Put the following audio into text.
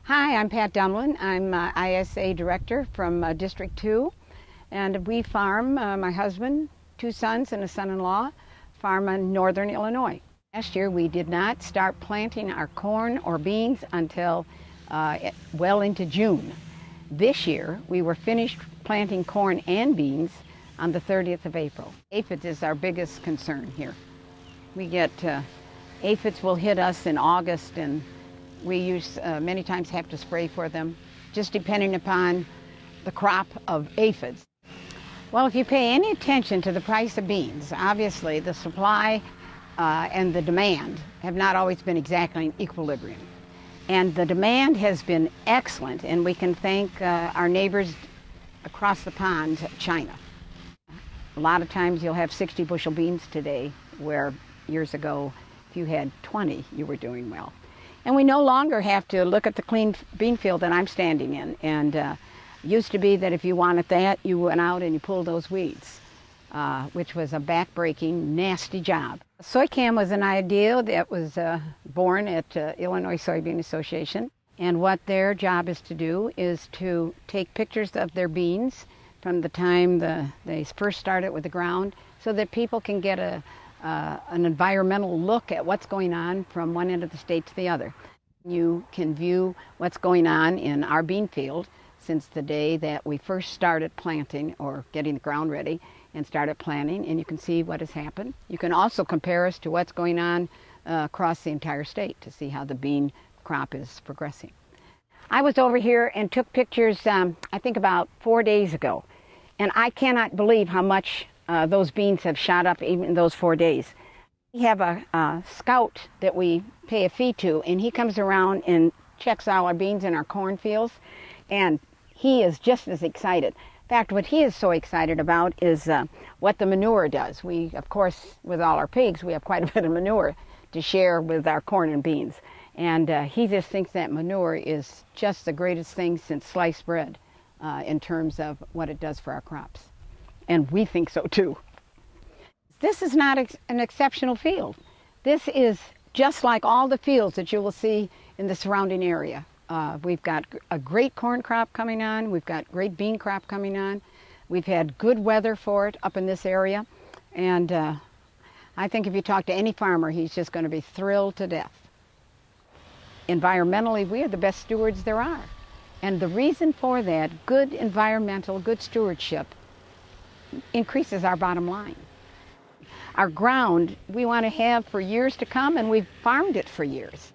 Hi, I'm Pat Dumoulin. I'm ISA Director from District 2, and we farm, my husband, 2 sons and a son-in-law, farm in northern Illinois. Last year we did not start planting our corn or beans until well into June. This year we were finished planting corn and beans on the 30th of April. Aphids is our biggest concern here. We get aphids will hit us in August, and we many times have to spray for them, just depending upon the crop of aphids. Well, if you pay any attention to the price of beans, obviously the supply and the demand have not always been exactly in equilibrium. And the demand has been excellent, and we can thank our neighbors across the pond, China. A lot of times you'll have 60 bushel beans today, where years ago, if you had 20, you were doing well. And we no longer have to look at the clean bean field that I'm standing in. And used to be that if you wanted that, you went out and you pulled those weeds, which was a back-breaking, nasty job. Soycam was an idea that was born at Illinois Soybean Association. And what their job is to do is to take pictures of their beans from the time they first started with the ground, so that people can get an environmental look at what's going on from one end of the state to the other. You can view what's going on in our bean field since the day that we first started planting or getting the ground ready and started planting, and you can see what has happened. You can also compare us to what's going on across the entire state to see how the bean crop is progressing. I was over here and took pictures, I think about 4 days ago, and I cannot believe how much those beans have shot up even in those 4 days. We have a scout that we pay a fee to, and he comes around and checks all our beans in our cornfields, and he is just as excited. In fact, what he is so excited about is what the manure does. We, of course, with all our pigs, we have quite a bit of manure to share with our corn and beans. And he just thinks that manure is just the greatest thing since sliced bread in terms of what it does for our crops. And we think so too. This is not an exceptional field. This is just like all the fields that you will see in the surrounding area. We've got a great corn crop coming on. We've got great bean crop coming on. We've had good weather for it up in this area. And I think if you talk to any farmer, he's just going to be thrilled to death. Environmentally, we are the best stewards there are. And the reason for that, good environmental, good stewardship, increases our bottom line. Our ground we want to have for years to come, and we've farmed it for years.